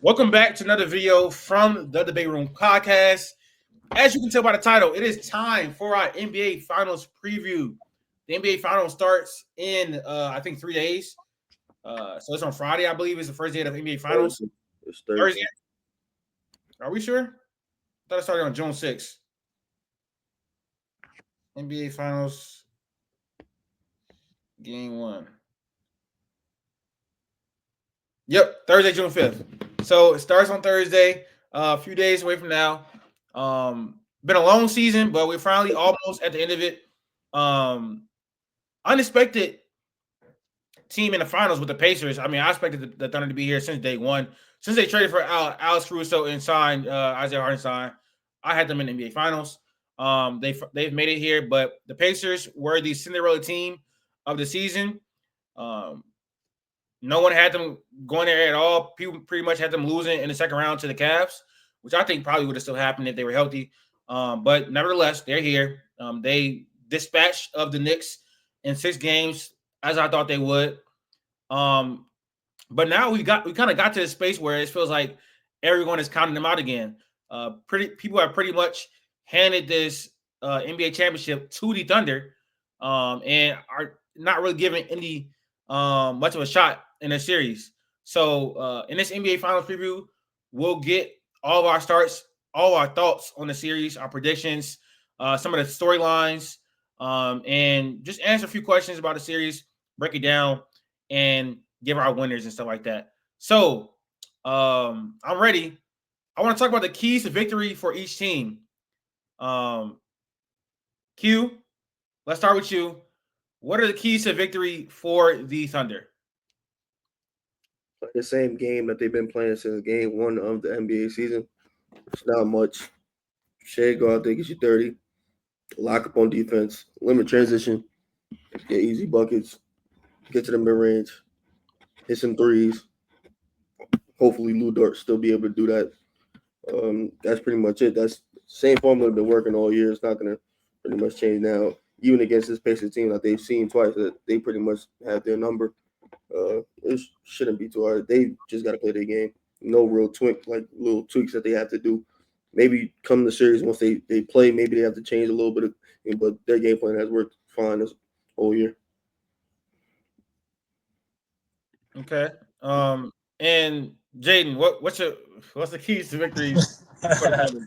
Welcome back to another video from the Debate Room podcast. As you can tell by the title, it is time for our NBA Finals preview. The NBA Finals starts in, I think, 3 days. So it's on Friday, I believe, is the first day of the NBA Finals. It's Thursday. Thursday. Are we sure? I thought it started on June 6th. NBA Finals, Game 1. Yep, Thursday, June 5th. So it starts on Thursday, a few days away from now. Been a long season, but we're finally almost at the end of it. Unexpected team in the finals with the Pacers. I mean, I expected the Thunder to be here since day one. Since they traded for Alex Caruso and signed Isaiah Hartenstein, I had them in the NBA Finals. They've made it here, but the Pacers were the Cinderella team of the season. No one had them going there at all. People pretty much had them losing in the second round to the Cavs, which I think probably would have still happened if they were healthy. But nevertheless, they're here. They dispatched of the Knicks in 6 games, as I thought they would. But now we kind of got to the space where it feels like everyone is counting them out again. People have pretty much handed this NBA championship to the Thunder, and are not really giving any much of a shot in a series. So in this NBA Finals preview, we'll get all of our starts, all our thoughts on the series, our predictions, some of the storylines, and just answer a few questions about the series, break it down, and give our winners and stuff like that. So I'm ready. I want to talk about the keys to victory for each team. Q, let's start with you. What are the keys to victory for the Thunder? The same game that they've been playing since game 1 of the NBA season. It's not much. Shai go out there, get you 30. Lock up on defense. Limit transition. Get easy buckets. Get to the mid range. Hit some threes. Hopefully Lou Dort still be able to do that. That's pretty much it. That's the same formula been working all year. It's not gonna pretty much change now. Even against this Pacers team that they've seen twice, that they pretty much have their number. It shouldn't be too hard. They just got to play their game. No real little tweaks that they have to do. Maybe come the series once they play, maybe they have to change a little bit, but their game plan has worked fine this whole year. Okay. And Jaden, what's the keys to victory for the Thunder?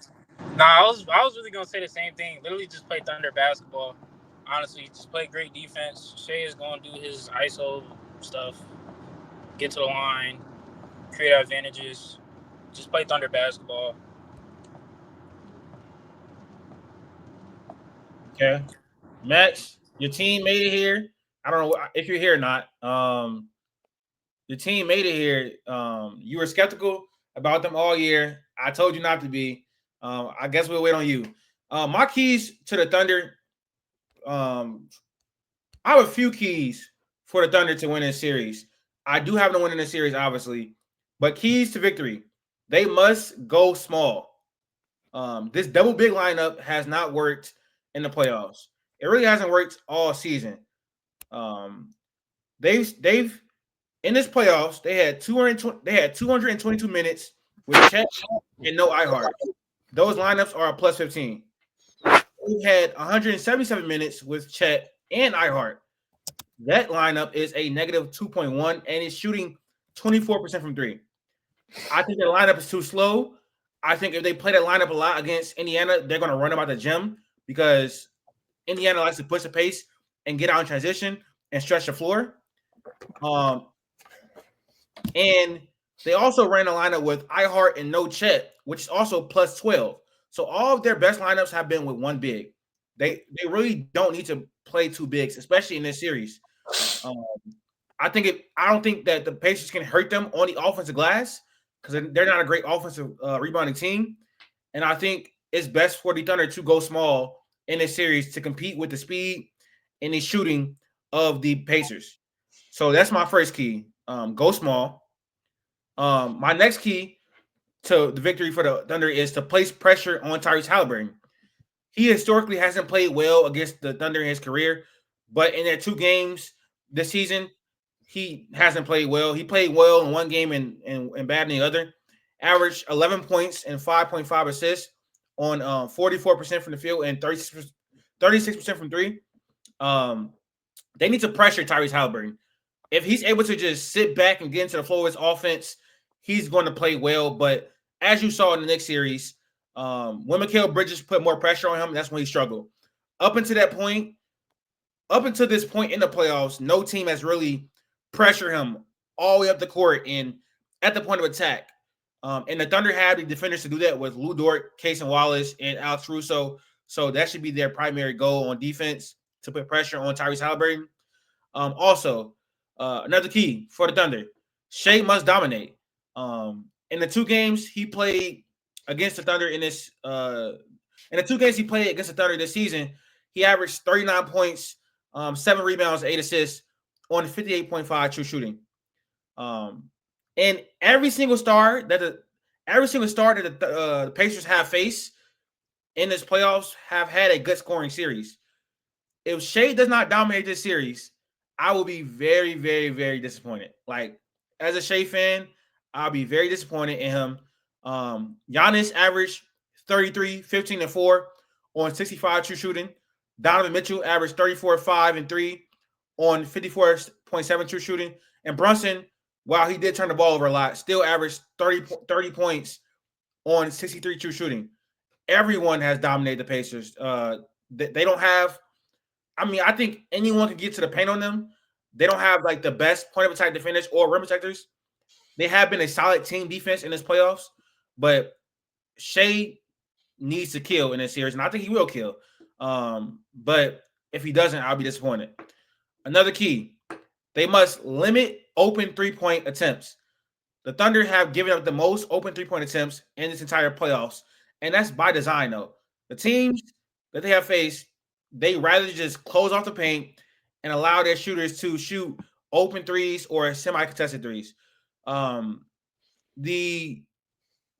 I was really gonna say the same thing. Literally, just play Thunder basketball. Honestly, just play great defense. Shai is gonna do his ISO stuff, get to the line, create advantages. Just play Thunder basketball. Okay. Max, your team made it here. I don't know if you're here or not. The team made it here. You were skeptical about them all year. I told you not to be. I guess we'll wait on you. My keys to the Thunder. I have a few keys for the Thunder to win this series. I do have them win in the series, obviously, but keys to victory. They must go small. This double big lineup has not worked in the playoffs. It really hasn't worked all season. They've in this playoffs they had 222 minutes with Chet and no iHeart. Those lineups are a plus 15. We had 177 minutes with Chet and iHeart. That lineup is a negative 2.1 and is shooting 24% from 3. I think the lineup is too slow. I think if they play that lineup a lot against Indiana, they're going to run about the gym because Indiana likes to push the pace and get out in transition and stretch the floor. And they also ran a lineup with iHeart and no Chet, which is also plus 12. So all of their best lineups have been with one big. They really don't need to play two bigs, especially in this series. I don't think that the Pacers can hurt them on the offensive glass because they're not a great offensive rebounding team. And I think it's best for the Thunder to go small in this series to compete with the speed and the shooting of the Pacers. So that's my first key. Go small. My next key to the victory for the Thunder is to place pressure on Tyrese Haliburton. He historically hasn't played well against the Thunder in his career, but in their 2 games this season, he hasn't played well. He played well in one game and bad in the other. averaged 11 points and 5.5 assists on 44% from the field and 36% from three. They need to pressure Tyrese Haliburton. If he's able to just sit back and get into the flow of his offense, he's going to play well. But as you saw in the next series, when Mikal Bridges put more pressure on him, that's when he struggled. Up until this point in the playoffs, no team has really pressured him all the way up the court and at the point of attack. And the Thunder have the defenders to do that with Lou Dort, Cason Wallace, and Alex Russo. So that should be their primary goal on defense, to put pressure on Tyrese Haliburton. Also, another key for the Thunder, Shai must dominate. In the 2 games he played against the Thunder this season, he averaged 39 points, 7 rebounds, 8 assists on 58.5 true shooting. And every single star that the Pacers have faced in this playoffs have had a good scoring series. If Shai does not dominate this series, I will be very, very, very disappointed. Like, as a Shai fan, I'll be very disappointed in him. Giannis averaged 33, 15, and 4 on 65 true shooting. Donovan Mitchell averaged 34, 5, and 3 on 54.7 true shooting. And Brunson, while he did turn the ball over a lot, still averaged 30 points on 63 true shooting. Everyone has dominated the Pacers. They don't have – I mean, I think anyone can get to the paint on them. They don't have, like, the best point of attack defenders or rim protectors. They have been a solid team defense in this playoffs, but Shai needs to kill in this series, and I think he will kill. But if he doesn't, I'll be disappointed. Another key, they must limit open three-point attempts. The Thunder have given up the most open three-point attempts in this entire playoffs, and that's by design, though. The teams that they have faced, they rather just close off the paint and allow their shooters to shoot open threes or semi-contested threes. The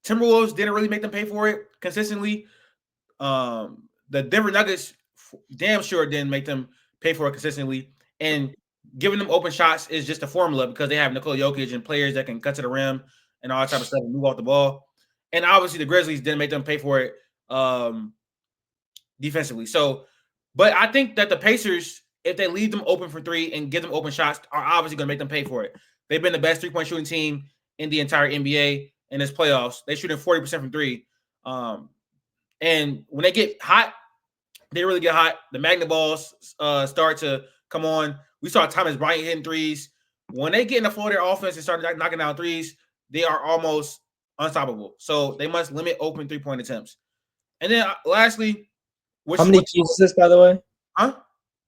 Timberwolves didn't really make them pay for it consistently. The Denver Nuggets damn sure didn't make them pay for it consistently. And giving them open shots is just a formula because they have Nikola Jokic and players that can cut to the rim and all that type of stuff and move off the ball. And obviously the Grizzlies didn't make them pay for it defensively. So, but I think that the Pacers, if they leave them open for three and give them open shots, are obviously going to make them pay for it. They've been the best three-point shooting team in the entire NBA in this playoffs. They shooting 40% from three. And when they get hot, they really get hot. The magnet balls start to come on. We saw Thomas Bryant hitting threes. When they get in the flow of their offense and start knocking down threes, they are almost unstoppable. So they must limit open three-point attempts. And then lastly, how many keys is this, by the way? Huh?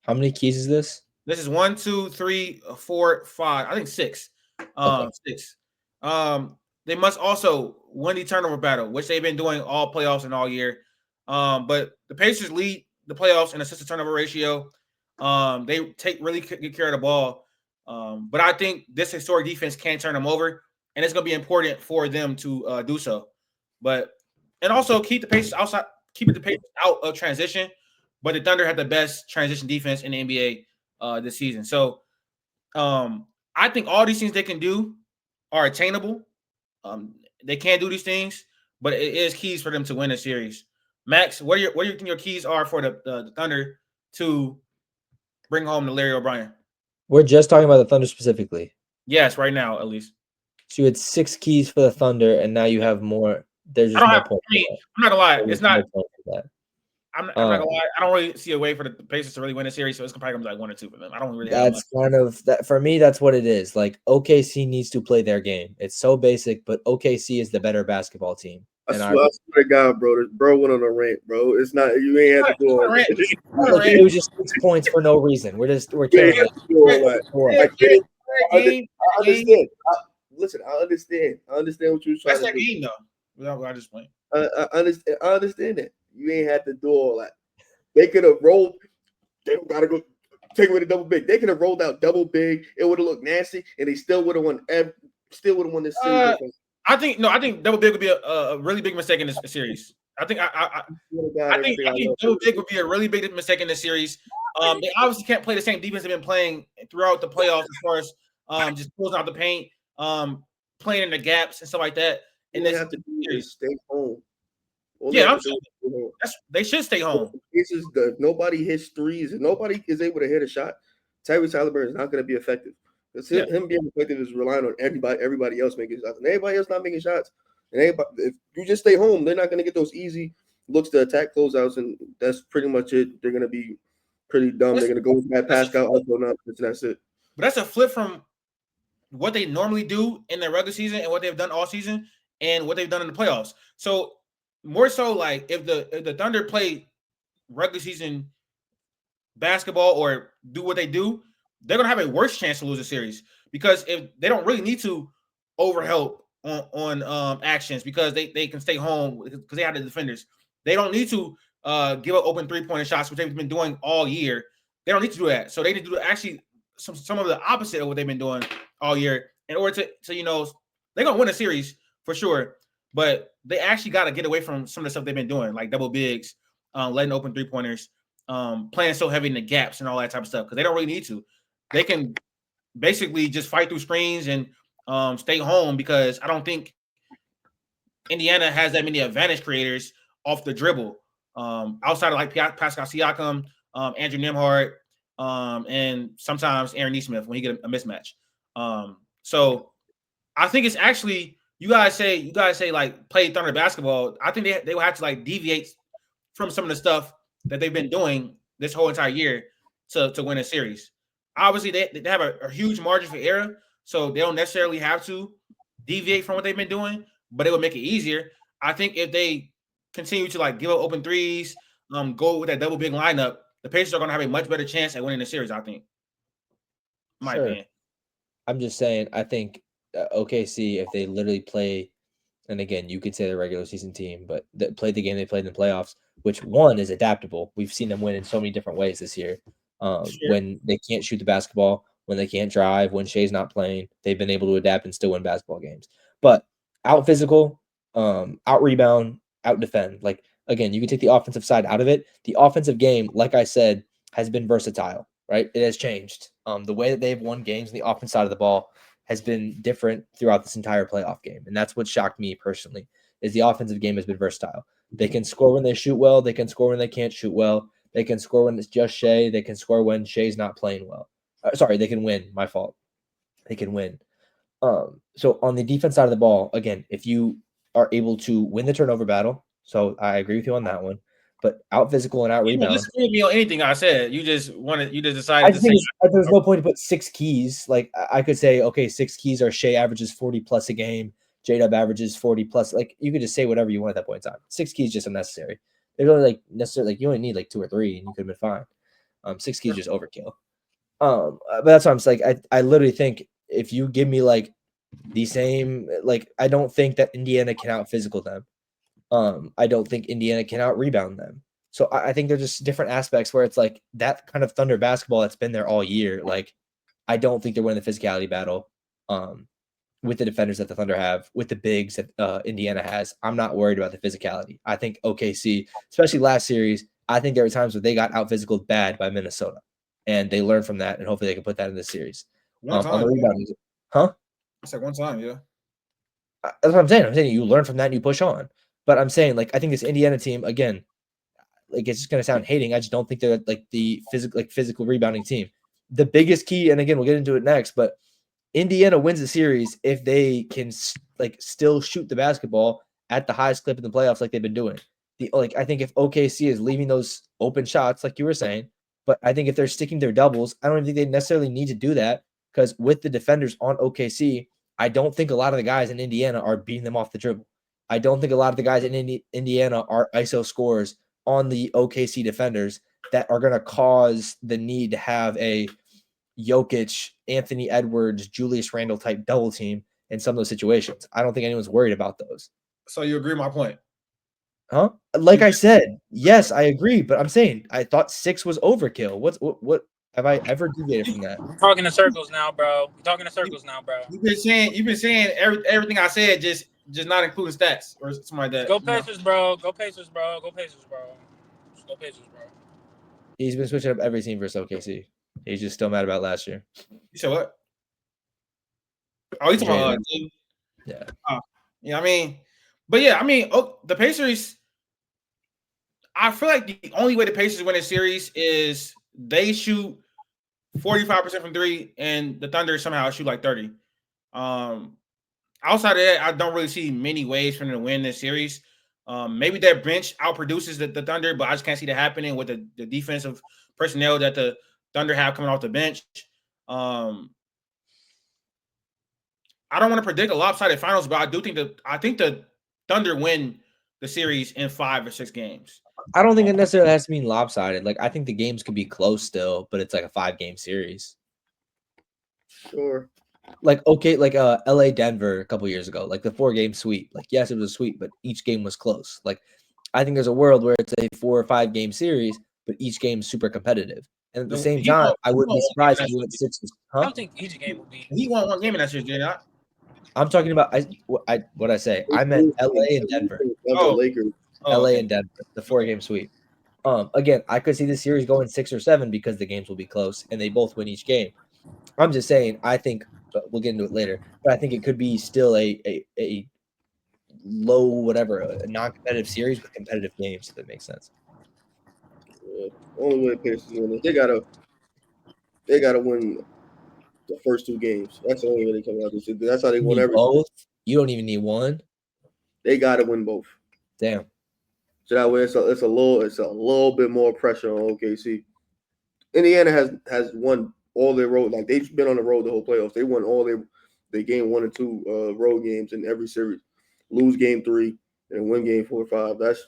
How many keys is this? This is 1, 2, 3, 4, 5. I think 6. Okay. 6. They must also win the turnover battle, which they've been doing all playoffs and all year. But the Pacers lead the playoffs in assist to turnover ratio. They take really good care of the ball. But I think this historic defense can turn them over, and it's going to be important for them to do so. And also keep the Pacers outside, keep the Pacers out of transition. But the Thunder have the best transition defense in the NBA this season. So I think all these things they can do are attainable. They can do these things, but it is keys for them to win a series. Max, what do you think your keys are for the Thunder to bring home to Larry O'Brien? We're just talking about the Thunder specifically. Yes, right now at least. So you had 6 keys for the Thunder, and now you have more. There's just more points. I'm not gonna lie. It's not. I'm not gonna lie. I don't really see a way for the Pacers to really win a series, so it's probably gonna be like 1 or 2 for them. I don't really. That's kind of that for me. That's what it is. Like OKC needs to play their game. It's so basic, but OKC is the better basketball team. I swear to God, bro went on a rant, bro. It's not you ain't had to do it. It was just 6 points for no reason. We're killing it. I understand. Listen, I understand. I understand what you're trying to do. That's that game, though. I just playing. I understand that. You ain't had to do all that. They could have rolled. They don't gotta go take away the double big. They could have rolled out double big. It would have looked nasty, and they still would have won. Still would have won this series. I think double big would be a really big mistake in this series. I think double big would be a really big mistake in this series. They obviously can't play the same defense they've been playing throughout the playoffs as far as just closing out the paint, playing in the gaps and stuff like that. in All they this have to do series. is stay home. All they Yeah, have I'm to do saying is stay home. they should stay home. This is if nobody hits threes, if nobody is able to hit a shot, Tyrese Haliburton is not going to be effective. Because Yeah. him being effective is relying on everybody else making shots. And everybody else not making shots. And if you just stay home, they're not going to get those easy looks to attack closeouts, and that's pretty much it. They're going to be pretty dumb. They're going to go with that Pascal also not. That's it. But that's a flip from what they normally do in the regular season and what they've done all season and what they've done in the playoffs. So more so, like if the Thunder play regular season basketball or do what they do, they're gonna have a worse chance to lose a series because if they don't really need to overhelp on actions because they can stay home because they have the defenders. They don't need to give up open 3-point shots, which they've been doing all year. They don't need to do that. So they need to do actually some of the opposite of what they've been doing all year in order to they're gonna win a series for sure, but they actually got to get away from some of the stuff they've been doing, like double bigs, letting open 3-pointers, playing so heavy in the gaps and all that type of stuff because they don't really need to. They can basically just fight through screens and stay home because I don't think Indiana has that many advantage creators off the dribble outside of like Pascal Siakam, Andrew Nembhard, and sometimes Aaron Nesmith when he get a mismatch. So I think it's actually you guys say like play Thunder basketball. I think they will have to like deviate from some of the stuff that they've been doing this whole entire year to win a series. Obviously, they have a huge margin for error, so they don't necessarily have to deviate from what they've been doing, but it would make it easier. I think if they continue to like give up open threes, go with that double big lineup, the Pacers are going to have a much better chance at winning the series, I think. In my opinion. I'm just saying, I think OKC, if they literally play, and again, you could say the regular season team, but play the game they played in the playoffs, which one is adaptable. We've seen them win in so many different ways this year. When they can't shoot the basketball, when they can't drive, when Shai's not playing, they've been able to adapt and still win basketball games. But out physical, out rebound, out defend. Like, again, you can take the offensive side out of it. The offensive game, like I said, has been versatile, right? It has changed. The way that they've won games on the offense side of the ball has been different throughout this entire playoff game. And that's what shocked me personally, is the offensive game has been versatile. They can score when they shoot well. They can score when they can't shoot well. They can score when it's just Shai. They can score when Shai's not playing well. Sorry, they can win. My fault. They can win. So on the defense side of the ball, again, if you are able to win the turnover battle, so I agree with you on that one. But out physical and out You rebound. don't disagree with me on anything I said. You just decided I to just say think there's no point to put 6 keys. Like I could say, okay, 6 keys are Shai averages 40 plus a game, J-Dub averages 40 plus. Like you could just say whatever you want at that point in time. 6 keys just unnecessary. They're only like necessarily like you only need like 2 or 3 and you could have been fine. 6 keys just overkill. But that's what I'm saying. I literally think if you give me like the same, like I don't think that Indiana can out physical them. I don't think Indiana can out rebound them. So I think they're just different aspects where it's like that kind of Thunder basketball that's been there all year. Like, I don't think they're winning the physicality battle with the defenders that the Thunder have, with the bigs that Indiana has. I'm not worried about the physicality. I think OKC, especially last series, I think there were times where they got out physical bad by Minnesota, and they learned from that, and hopefully they can put that in this series. one time. On the rebounding, huh? I said one time, yeah. That's what I'm saying. I'm saying you learn from that and you push on. But I'm saying, like, I think this Indiana team, again, like it's just gonna sound hating. I just don't think they're like the physical rebounding team. The biggest key, and again, we'll get into it next, but Indiana wins the series if they can like still shoot the basketball at the highest clip in the playoffs, like they've been doing. I think if OKC is leaving those open shots, like you were saying, but I think if they're sticking their doubles, I don't even think they necessarily need to do that because with the defenders on OKC, I don't think a lot of the guys in Indiana are beating them off the dribble. I don't think a lot of the guys in Indiana are ISO scorers on the OKC defenders that are going to cause the need to have a Jokic, Anthony Edwards, Julius Randle type double team in some of those situations. I don't think anyone's worried about those. So you agree with my point? Huh? Like I said, yes, I agree, but I'm saying I thought 6 was overkill. What have I ever deviated from that? I'm talking in circles now, bro. You've been saying everything I said, just not including stats or something like that. Go Pacers, bro. Go Pacers, bro. He's been switching up every team versus OKC. He's just still mad about last year. You said what? Oh, you talking about Yeah. yeah. I mean, But yeah, I mean, the Pacers. I feel like the only way the Pacers win a series is they shoot 45% from three, and the Thunder somehow shoot like 30. Outside of that, I don't really see many ways for them to win this series. Maybe their bench outproduces the Thunder, but I just can't see that happening with the defensive personnel that the Thunder have coming off the bench. I don't want to predict a lopsided finals, but I think the Thunder win the series in 5 or 6 games. I don't think it necessarily has to mean lopsided. Like, I think the games could be close still, but it's like a 5-game series. Sure. Like, okay, like LA Denver a couple years ago, like the 4-game sweep. Like, yes, it was a sweep, but each game was close. Like, I think there's a world where it's a 4 or 5-game series, but each game's super competitive. And at the same time, I wouldn't be surprised if we went 6. I don't think each game will be. He won one game in that series, did not? I'm talking about what I say. I meant LA and Denver. Lakers. LA and Denver, the 4-game sweep. Again, I could see the series going 6 or 7 because the games will be close and they both win each game. I'm just saying, I think, but we'll get into it later, but I think it could be still a low, whatever, a non-competitive series with competitive games, if that makes sense. Yeah. Only way Pacers win is they gotta win the first 2 games. That's the only way they come out this season. That's how they won everything. Both? You don't even need one? They gotta win both. Damn. So that way it's a little bit more pressure on OKC. Indiana has won all their road, like they've been on the road the whole playoffs. They won all their game 1 and 2 road games in every series. Lose game 3 and win game 4 or 5. That's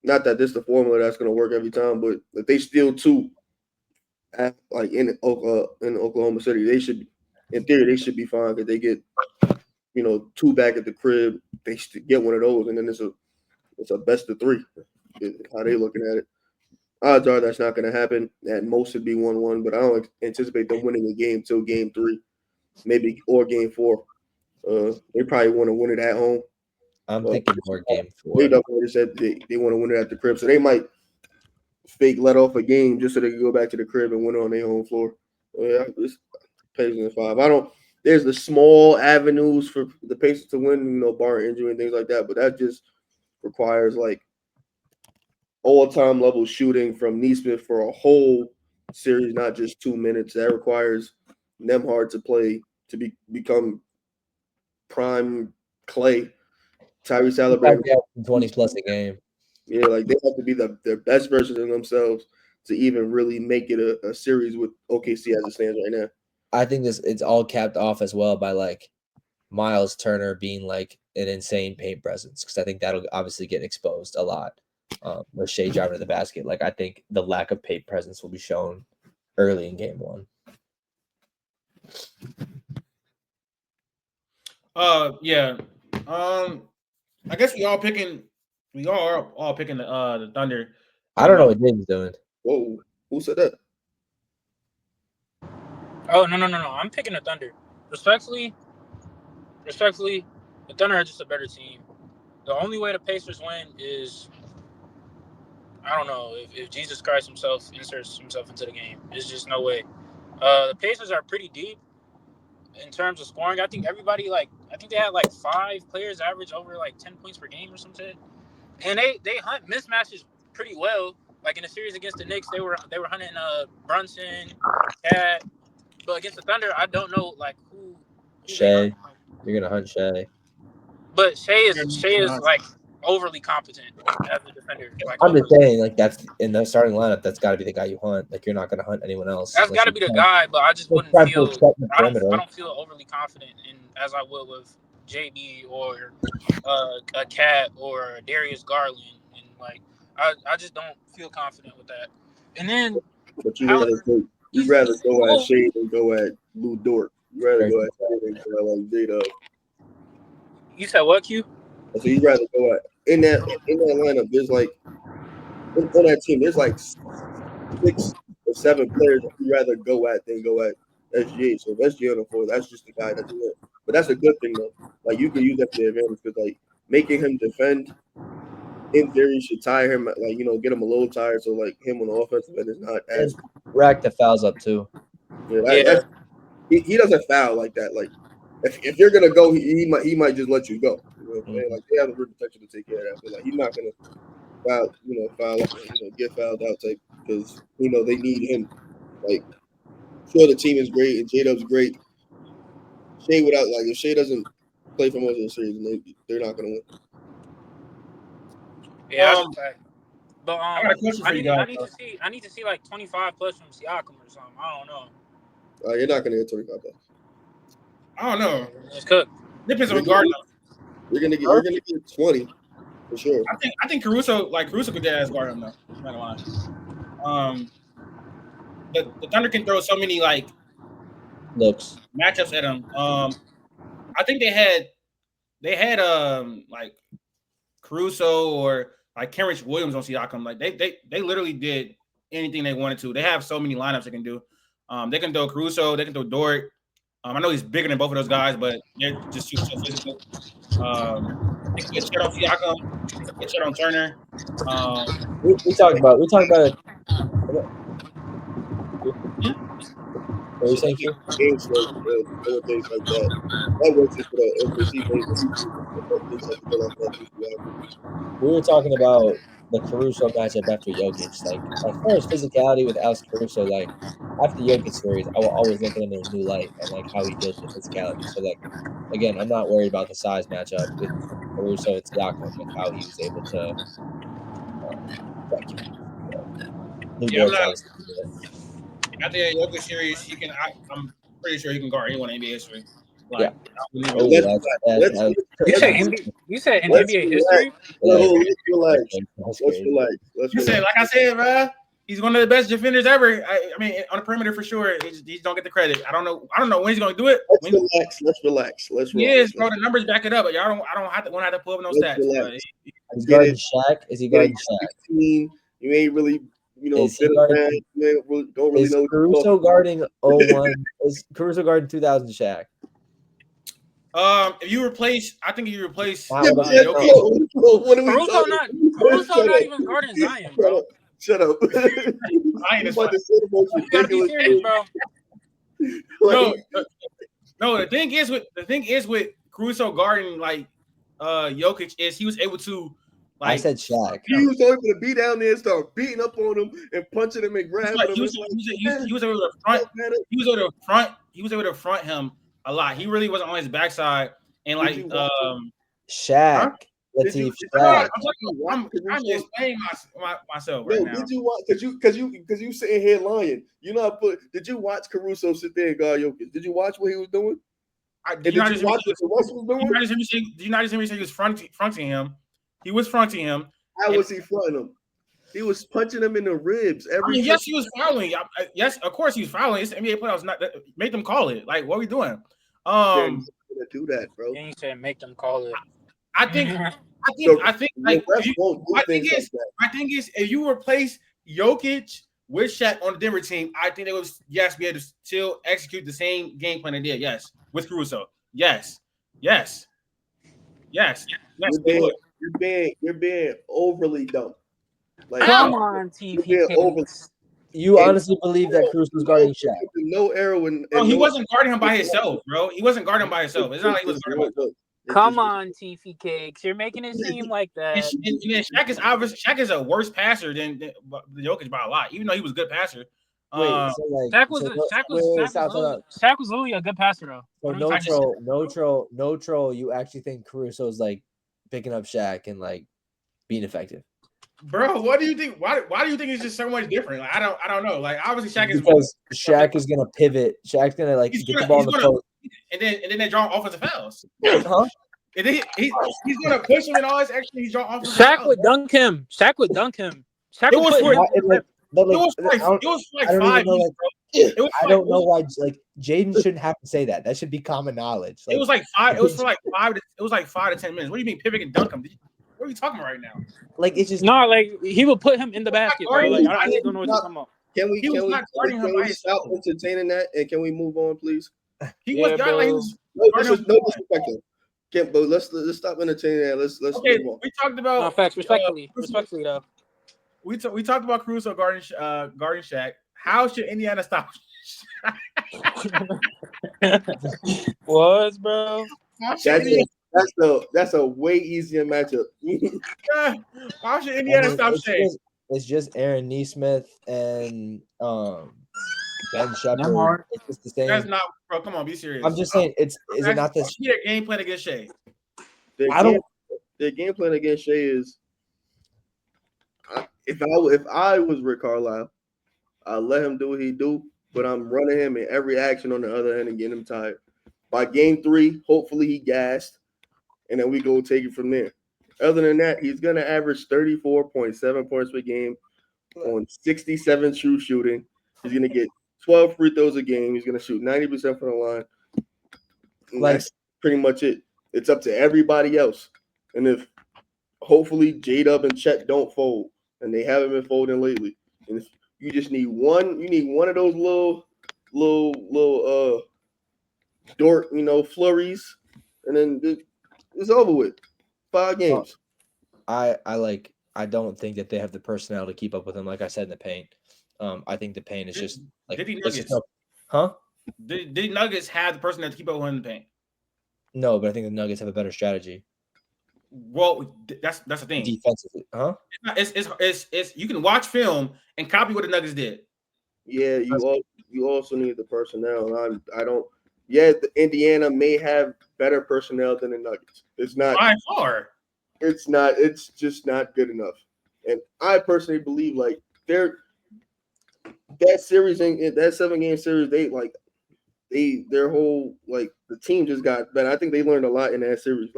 not that this is the formula that's going to work every time, but if they steal 2, like in Oklahoma City, they should, in theory, they should be fine because they get 2 back at the crib. They should get one of those, and then it's a best of 3. How they looking at it? Odds are that's not going to happen. At most, it'd be 1-1, but I don't anticipate them winning a game till game 3, maybe, or game 4. They probably want to win it at home. I'm thinking more game 4. They already said they want to win it at the crib, so they might fake let off a game just so they can go back to the crib and win it on their home floor. Yeah, this Pacers in 5. There's the small avenues for the Pacers to win, bar injury and things like that, but that just requires like all-time level shooting from Nesmith for a whole series, not just 2 minutes. That requires Nembhard to play to become prime Clay. Tyrese Haliburton 20 plus a game. Yeah, like they have to be their best version of themselves to even really make it a series with OKC as it stands right now. I think it's all capped off as well by like Miles Turner being like an insane paint presence, because I think that'll obviously get exposed a lot with Shai driving to the basket. Like, I think the lack of paint presence will be shown early in game 1. Yeah. I guess we are all picking the Thunder. I don't know what James is doing. Whoa, who said that? Oh, no. I'm picking the Thunder. Respectfully, the Thunder are just a better team. The only way the Pacers win is, I don't know, if Jesus Christ himself inserts himself into the game. There's just no way. The Pacers are pretty deep in terms of scoring. I think they had like 5 players average over like 10 points per game or something. And they hunt mismatches pretty well. Like in the series against the Knicks, they were hunting Brunson, Cat. But against the Thunder, I don't know like who Shai. You're gonna hunt Shai. But Shai is like overly competent as a defender. Like, I'm just saying, like, that's in the starting lineup. That's got to be the guy you hunt. Like, you're not gonna hunt anyone else. That's got to be the guy. But I just wouldn't feel. I don't feel overly confident as I would with JB or a Cat or Darius Garland, and like I just don't feel confident with that. And then, but you'd rather go at Shai than go at Lou Dort. You'd rather go at Shai than go at like J-Dub. You said what, Q? So you'd rather go at in that lineup. There's like on that team. There's like 6 or 7 players that you'd rather go at than go at SGA. So if SGA on the floor, that's just the guy that's it. But that's a good thing though. Like you can use that to the advantage because like making him defend, in theory, should tire him. Like get him a little tired. So like him on the offensive end is not as rack the fouls up too. Yeah. He doesn't foul like that. Like if you're gonna go, he might just let you go. You know what I'm saying? Like they have the rim protection to take care of that. But like he's not gonna get fouled out type because they need him. Like sure the team is great and J-Dub's great. Shai if Shai doesn't play for most of the series, they're not gonna win. Yeah, that's a fact. But I got a question for you guys. I need to see like 25 plus from Siakam or something. I don't know. You're not gonna get 25 plus. I don't know. It's cooked. Depends on guard. You're gonna get 20 for sure. I think Caruso could dead ass guard him though. I'm not gonna lie. The Thunder can throw so many like looks matchups at him. I think they had like Caruso or like Kenrich Williams on Siakam. Like they literally did anything they wanted to. They have so many lineups they can do. They can throw Caruso, they can throw Dort. I know he's bigger than both of those guys, but they're just so physical. They can get shit on Siakam, they can get shit on Turner. we talked about it. What are you saying? Games like things like that. That works for the We were talking about the Caruso matchup after Jokic. Like as far as physicality with Alex Caruso, like after the Jokic series, I will always look at him in a new light and like how he deals with physicality. So like again, I'm not worried about the size matchup with Caruso and Siakam and how he was able to. After the Jokic series, he can. I'm pretty sure he can guard anyone in NBA history. Like, you said in NBA history? Let's relax. You said, like I said, bro, he's one of the best defenders ever. I mean, on the perimeter for sure. He just don't get the credit. I don't know when he's going to do it. Let's relax. He is, bro. The numbers back it up. But I don't have to pull up no stats. He's guarding Shaq. Is he guarding Shaq? You ain't really. Is Caruso guarding 01? Is Caruso guarding 2000 Shaq? If you replace, I think you replace. Caruso not even guarding Zion, bro. Shut up. Zion is fine. You gotta be serious, bro. No. The thing is with Caruso guarding like Jokic is he was able to. Like, I said Shaq. He was able to be down there and start beating up on him and punching him and grabbing him. He was able to front. He was able to front him a lot. He really wasn't on his backside. And like Shaq, Latif, Shaq. I'm explaining myself right now. Did you watch? Because you sitting here lying. Did you watch Caruso sit there and guard Jokic? Did you watch what he was doing? Did you not just hear me say he was fronting him? He was fronting him. How was he fronting him? He was punching him in the ribs. Yes, he was fouling. Yes, of course he was fouling. It's the NBA playoffs. Not make them call it. Like, what are we doing? Do that, bro. You said make them call it. I think like my thing is if you replace Jokic with Shaq on the Denver team, I think they would be able to still execute the same game plan they did. Yes, with Caruso. Yes. You're being overly dumb. Like, come on, TV. You honestly believe that Cruz was guarding Shaq? No arrow he wasn't guarding him by himself, bro. He wasn't guarding him by himself. It's not like he was guarding him. Come on, TF Cakes. You're making it seem like that. And Shaq is a worse passer than Jokic by a lot, even though he was a good passer. Shaq was literally a good passer though. So no troll. You actually think Caruso's like picking up Shaq and like being effective? Bro, what do you think? Why do you think it's just so much different? Like, I don't know. Like, obviously Shaq is because Shaq is gonna pivot. Shaq's gonna like get the ball in the post, and then they draw offensive fouls. Huh? And then he's gonna push him and all this extra. He draw offensive fouls. Shaq would dunk him. It was like 5 minutes, bro. I don't know why. Like Jaden shouldn't have to say that. That should be common knowledge. Like, it was like 5. It was for like 5. It was like 5 to 10 minutes. What do you mean pivot and dunk him? What are you talking about right now? Like it's just like he would put him in the basket, bro. Like I just don't know what you're talking about. Can we stop entertaining that and can we move on, please? He was no disrespect. But let's stop entertaining that. Let's okay. Move on. We talked about facts respectfully though. We talked about Caruso guarding Shaq. How should Indiana stop? Was, bro. That's a way easier matchup. Why should Indiana stop Shea? It's just Aaron Nesmith and Ben Shepherd. Nemhard. It's just the same. That's not, bro. Come on, be serious. I'm just saying, is it not this? Their game plan against Shea? Their game plan against Shea is if I was Rick Carlisle, I'd let him do what he do, but I'm running him in every action on the other end and getting him tired. By game 3, hopefully he gassed, and then we go take it from there. Other than that, he's gonna average 34.7 points per game on 67 true shooting. He's gonna get 12 free throws a game. He's gonna shoot 90% from the line. And that's pretty much it. It's up to everybody else. And if hopefully J-Dub and Chet don't fold, and they haven't been folding lately, and if you just need one of those little dork, flurries, and then it's over with. 5 games. I don't think that they have the personnel to keep up with him. Like I said in the paint, I think the paint is just like. Did he Nuggets? Huh? Did Nuggets have the personnel to keep up with him in the paint? No, but I think the Nuggets have a better strategy. Well, that's the thing. Defensively, huh? It's you can watch film and copy what the Nuggets did. Yeah, you also need the personnel. I don't. Yeah, Indiana may have better personnel than the Nuggets. It's not by far. It's not. It's just not good enough. And I personally believe like that series in that 7-game series, their whole the team just got better. I think they learned a lot in that series.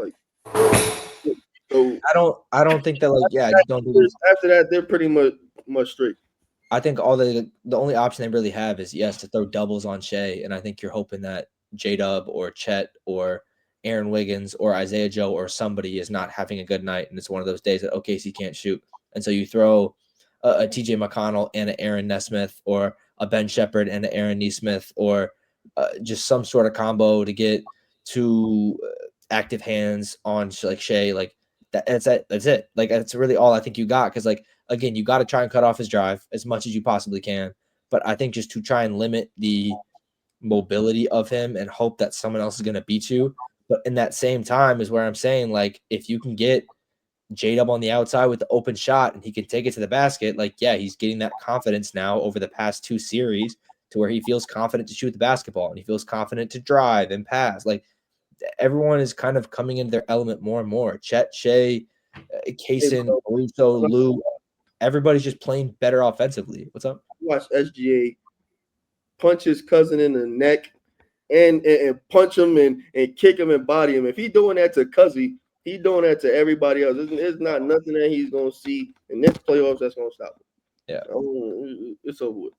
So I don't think that don't do this. After that, they're pretty much straight. I think the only option they really have is to throw doubles on Shai, and I think you're hoping that J-Dub or Chet or Aaron Wiggins or Isaiah Joe or somebody is not having a good night, and it's one of those days that OKC can't shoot, and so you throw a TJ McConnell and an Aaron Nesmith or a Ben Shepherd and an Aaron Nesmith or just some sort of combo to get 2 active hands on Shai. That's it. That's really all I think you got. Because again, you got to try and cut off his drive as much as you possibly can. But I think just to try and limit the mobility of him and hope that someone else is going to beat you. But in that same time is where I'm saying, if you can get J-Dub on the outside with the open shot and he can take it to the basket, he's getting that confidence now over the past 2 series to where he feels confident to shoot the basketball and he feels confident to drive and pass. Everyone is kind of coming into their element more and more. Chet, Shai, Kaysen, Russo, Lou, everybody's just playing better offensively. What's up? Watch SGA punch his cousin in the neck and punch him and kick him and body him. If he's doing that to Cuzzy, he's doing that to everybody else. There's not nothing that he's going to see in this playoffs that's going to stop him. Yeah. It's over with.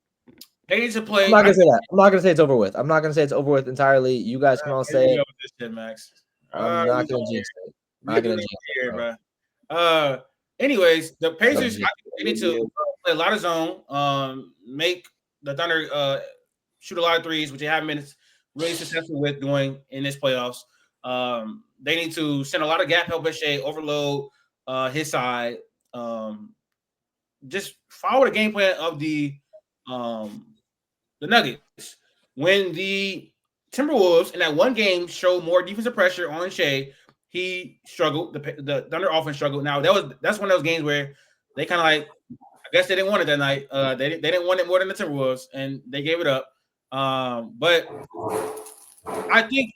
They need to play. I'm not gonna say that. I'm not gonna say it's over with. I'm not gonna say it's over with entirely. You guys can all say it. This shit, Max. I'm not gonna jinx it. Not gonna jinx it, bro. Anyways, the Pacers they need to play a lot of zone. Make the Thunder shoot a lot of threes, which they haven't been really successful with doing in this playoffs. They need to send a lot of gap help at Shai, overload his side. Just follow the game plan of the Nuggets. When the Timberwolves in that one game showed more defensive pressure on Shai, he struggled. The Thunder offense struggled. Now that's one of those games where they kind of I guess they didn't want it that night. They didn't want it more than the Timberwolves, and they gave it up. But I think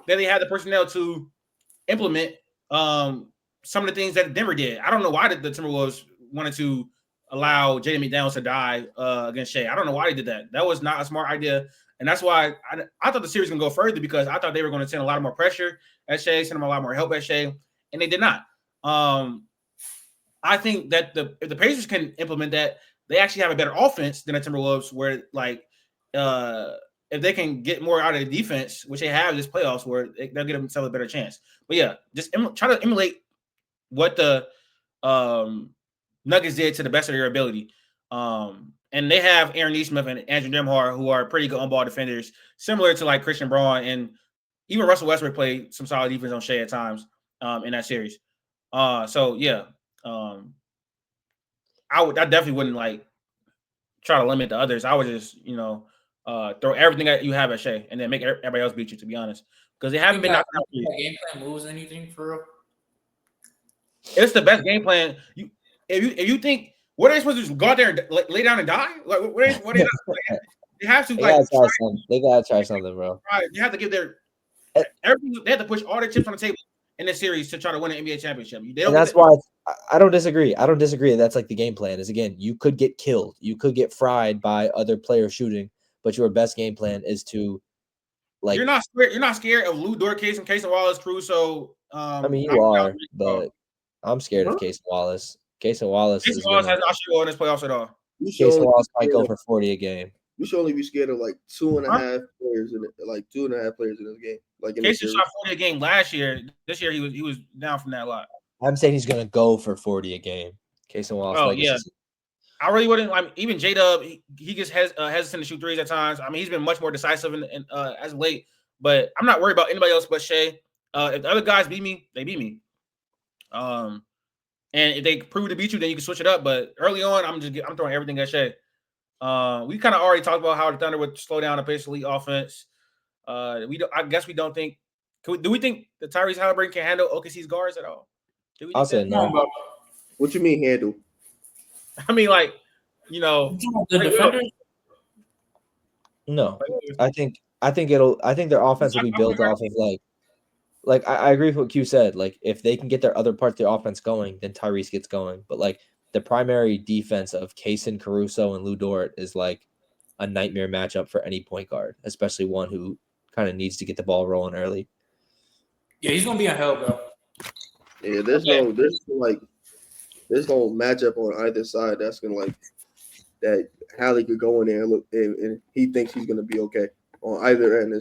that they had the personnel to implement some of the things that Denver did. I don't know why the Timberwolves wanted to allow Jaden McDaniels to die against Shai. I don't know why they did that. That was not a smart idea. And that's why I thought the series was going to go further because I thought they were going to send a lot more pressure at Shai, send him a lot more help at Shai, and they did not. I think that if the Pacers can implement that, they actually have a better offense than the Timberwolves where, if they can get more out of the defense, which they have this playoffs, where they'll get themselves a better chance. But, yeah, just try to emulate what the Nuggets did to the best of their ability. And they have Aaron Nesmith and Andrew Nembhard, who are pretty good on-ball defenders, similar to Christian Braun, and even Russell Westbrook played some solid defense on Shai at times in that series. I definitely wouldn't try to limit the others. I would just throw everything that you have at Shai, and then make everybody else beat you. To be honest, because they haven't been knocking out. Game plan moves anything for real? It's the best game plan. If you think what are they supposed to do? Go out there and lay down and die? Like what are they not, like, they have to They like gotta try something. They gotta try something, bro. they have to give their everything. They have to push all their chips on the table in this series to try to win an NBA championship. And that's why I don't disagree. I don't disagree. That's like the game plan is, again, you could get killed. You could get fried by other players shooting, but your best game plan is to like. You're not scared of Lou Dort, Case and Wallace, Caruso. I mean, you are, but I'm scared of Case and Wallace. Case and Wallace has not shown in this playoffs at all. Case and Wallace might go for 40 a game. You should only be scared of like 2.5 players in it, like 2.5 players in this game. Like Casey shot 40 a game last year. This year he was down from that a lot. I'm saying he's gonna go for 40 a game. Case and Wallace. Oh yeah, I really wouldn't. I mean, even J-Dub, he gets hesitant to shoot threes at times. I mean, he's been much more decisive as of late. But I'm not worried about anybody else but Shai. If the other guys beat me, they beat me. And if they prove to beat you, then you can switch it up. But early on, I'm throwing everything at Shai. We kind of already talked about how the Thunder would slow down the pace of the league offense. I guess we don't think. Do we think that Tyrese Haliburton can handle OKC's guards at all? I'll say no. What you mean handle? I mean, like, the defender. No, I think their offense will be built off of like I agree with what Q said. Like, if they can get their other parts of their offense going, then Tyrese gets going. But like the primary defense of Kaysen, Caruso, and Lou Dort is like a nightmare matchup for any point guard, especially one who kind of needs to get the ball rolling early. Yeah, he's gonna be on hell, bro. Yeah, there's no matchup on either side that's gonna like that Hallie could go in there and look and he thinks he's gonna be okay on either end.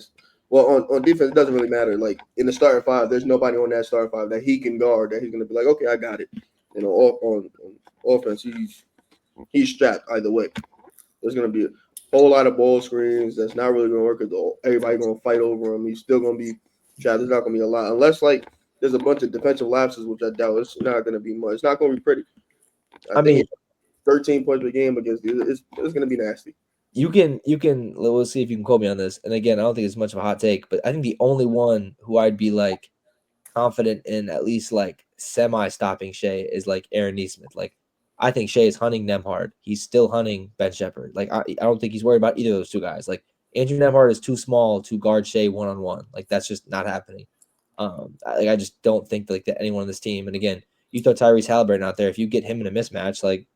On defense, it doesn't really matter. Like in the starting five, there's nobody on that starting five that he can guard that he's gonna be like, okay, I got it. On offense, he's strapped either way. There's gonna be a whole lot of ball screens that's not really gonna work because everybody gonna fight over him. He's still gonna be trapped. There's not gonna be a lot unless like there's a bunch of defensive lapses, which I doubt. It's not gonna be much. It's not gonna be pretty. I mean, 13 points per game against it's gonna be nasty. You can. We'll see if you can quote me on this. And again, I don't think it's much of a hot take, but I think the only one who I'd be like confident in at least like semi-stopping Shai is like Aaron Nesmith. Like, I think Shai is hunting Nembhard. He's still hunting Ben Shepherd. Like, I don't think he's worried about either of those two guys. Like, Andrew Nembhard is too small to guard Shai one-on-one. Like, that's just not happening. I just don't think like that anyone on this team. And again, you throw Tyrese Haliburton out there. If you get him in a mismatch, like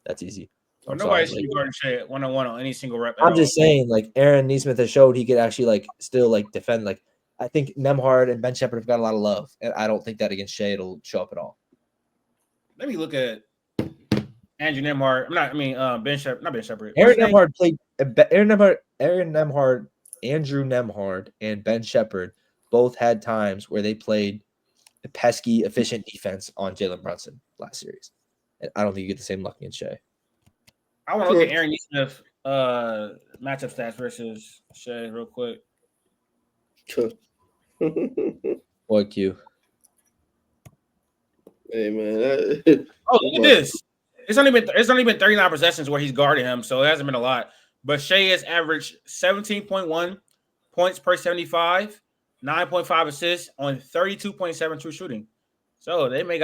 that's easy. Nobody should be guarding Shai one-on-one on any single rep. I'm just saying, like Aaron Nesmith has showed he could actually like still like defend. Like I think Nembhard and Ben Shepherd have got a lot of love, and I don't think that against Shai it'll show up at all. Let me look at Andrew Nembhard. Ben Shepherd. Not Ben Shepherd. Aaron Nembhard played. Andrew Nembhard, and Ben Shepherd both had times where they played a pesky, efficient defense on Jalen Brunson last series, and I don't think you get the same luck against Shai. I want to look at Aaron Nesmith matchup stats versus Shai real quick. What Q? Hey man! Look at this. It's only been 39 possessions where he's guarded him, so it hasn't been a lot. But Shai has averaged 17.1 points per 75, 9.5 assists on 32.7 true shooting. So they may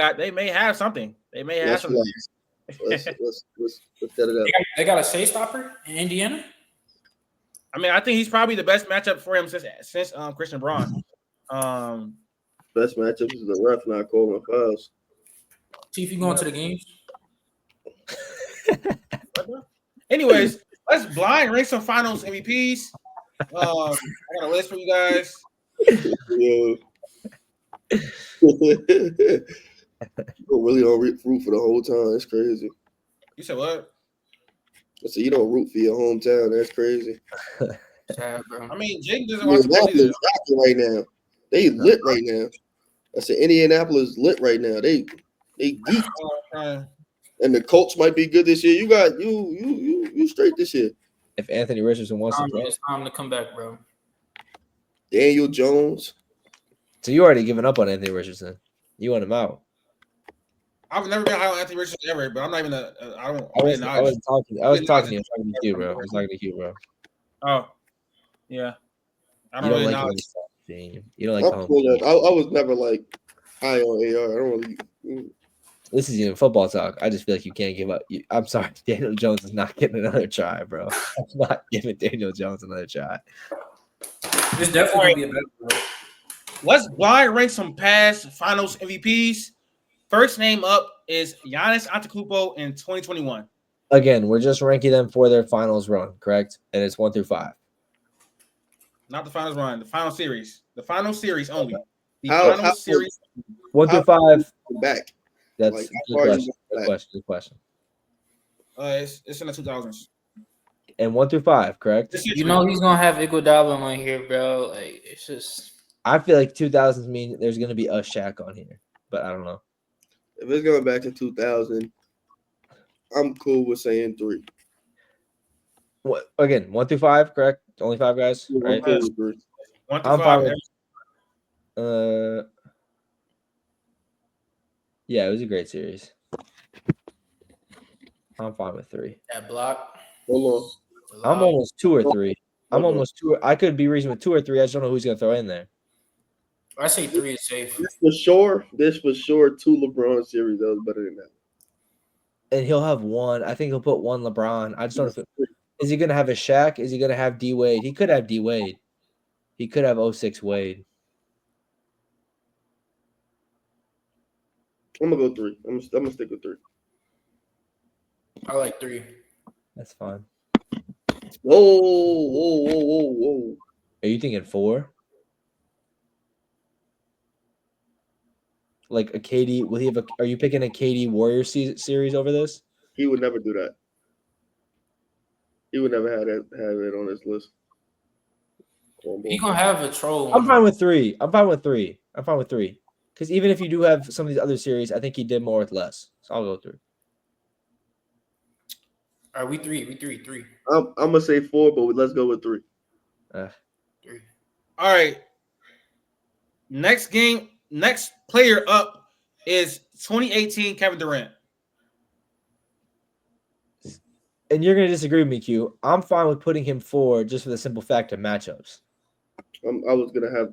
have something. They may have something. Let's set it up. They got a Shai stopper in Indiana. I mean, I think he's probably the best matchup for him since Christian Braun. Best matchup is the ref not calling fouls. See if you going to the games. Anyways, let's blind rank some finals MVPs. I got a list for you guys. Yeah. You don't really root for the whole time. That's crazy. You said what? I said you don't root for your hometown. That's crazy. Sad, bro. I mean, Jake doesn't watch the right now. They lit right now. I said Indianapolis lit right now. They geek. And the Colts might be good this year. You got you straight this year. If Anthony Richardson wants to play, it's time to come back, bro. Daniel Jones. So you already given up on Anthony Richardson. You want him out. I've never been high on Anthony Richardson ever, but I'm not even I was talking to you, bro. I was talking to you, bro. Oh, yeah. I You don't don't really like know. Gene. You don't like I'm Mahomes. cool with that. I was never like high on AR. I don't really. This is even football talk. I just feel like you can't give up. I'm sorry, Daniel Jones is not getting another try, bro. I'm not giving Daniel Jones another try. It's definitely gonna be a better one. Let's blind rank some past Finals MVPs. First name up is Giannis Antetokounmpo in 2021. Again, we're just ranking them for their finals run, correct? And it's 1 through 5. Not the finals run, the final series. The final series only. The How- final series. 1 through How- 5. Back. That's Like, good how far question. you Good back? question. Good question. It's in the 2000s. And 1 through 5, correct? This You century. know he's gonna have Iguodala on here, bro. Like it's just I feel like 2000s mean there's going to be a Shaq on here, but I don't know. If it's going back to 2000, I'm cool with saying 3. What again? 1 through 5, correct? Only 5 guys, I'm right? cool with 3. 1 through I'm 5. fine with. Yeah, it was a great series. I'm fine with 3. that block. Hold I'm almost 2 or 3. I'm Okay. almost 2. I could be reaching with 2 or 3. I just don't know who's going to throw in there. I say 3 is safe. This for sure 2 LeBron series that was better than that. And he'll have one. I think he'll put one LeBron. I just don't know if is he going to have a Shaq? Is he going to have D Wade? He could have D Wade. He could have 06 Wade. I'm gonna go 3. I'm gonna stick with 3. I like 3. That's fine. Whoa. Are you thinking 4? Like a KD? Will he have a? Are you picking a KD Warrior series over this? He would never do that. He would never have it on his list. He gonna have a troll. I'm fine with 3. I'm fine with 3. Because even if you do have some of these other series, I think he did more with less. So I'll go 3. All right, we 3. I'm gonna say 4, but let's go with 3. 3. All right. Next player up is 2018 Kevin Durant. And you're going to disagree with me, Q. I'm fine with putting him 4 just for the simple fact of matchups. I was gonna have.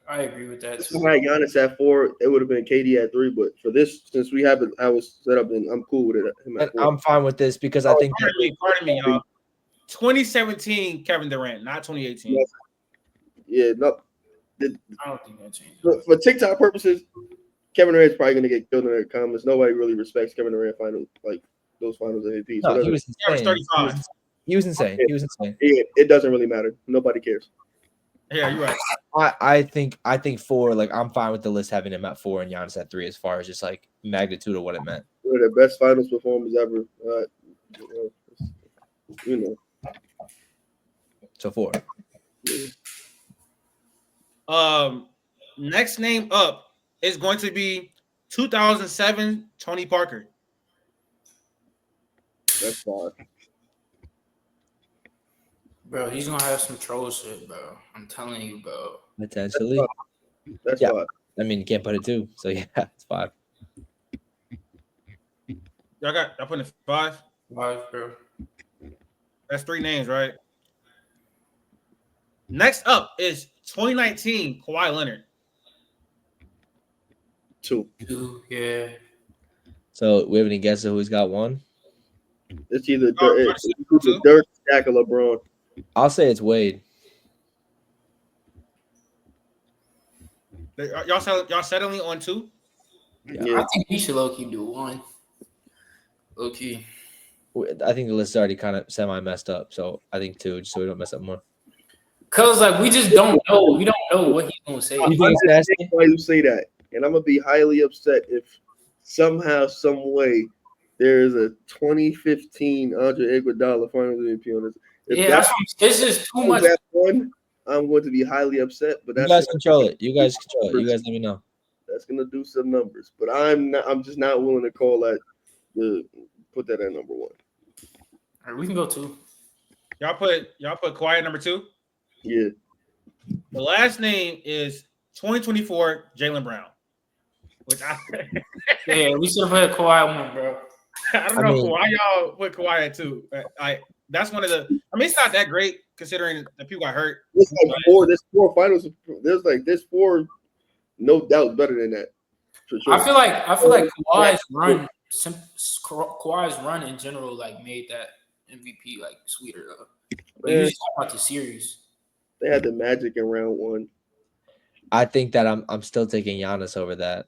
I agree with that If too. I had Giannis at 4, it would have been KD at 3. But for this, since we have it, I was set up, then I'm cool with it. Him And at 4. I'm fine with this because I think Pardon me, y'all. 2017 Kevin Durant, not 2018. Yes. Yeah, no. I don't think that changes. For TikTok purposes, Kevin Durant's probably gonna get killed in the comments. Nobody really respects Kevin Durant finals like those finals MVP. no, So he was Average insane. 35. He was insane. it doesn't really matter. Nobody cares. Yeah, you're right. I think 4. Like I'm fine with the list having him at 4 and Giannis at 3 as far as just like magnitude of what it meant. One of the best finals performers ever. You know. So 4. Next name up is going to be 2007 Tony Parker. That's fine. Bro, he's gonna have some troll shit, bro. I'm telling you, bro. Potentially. That's Yeah. fine. I mean, you can't put it 2. So yeah, it's 5. Y'all putting it 5? 5, bro. That's 3 names, right? Next up is 2019 Kawhi Leonard. 2. 2, yeah. So we have any guesses who's got 1? It's either Oh, Dirk, Shaq, or LeBron. I'll say it's Wade. Y'all settling on 2? Yeah. I think he should low key do 1. Low key. I think the list is already kind of semi messed up. So I think 2, just so we don't mess up more. Cause like we just don't know. We don't know what he's gonna say. You think it's nasty? Why you say that? And I'm gonna be highly upset if somehow, some way, there is a 2015 Andre Iguodala Finals MVP on this. If Yeah, that's it's just too much. that one, I'm going to be highly upset. But You that's guys control it. You guys let me know. That's gonna do some numbers. But I'm just not willing to call that put that at number 1. All right, we can go 2. Y'all put Kawhi at number 2? Yeah. The last name is 2024 Jaylen Brown. Which Yeah, we should have put Kawhi 1, bro. I don't know why y'all put Kawhi at 2. that's one of the. I mean, it's not that great considering the people got hurt. There's four finals. There's four, no doubt, better than that. For sure. I feel like Kawhi's run in general like made that MVP like sweeter though. But you just talk about the series. They had the Magic in round one. I think that I'm still taking Giannis over that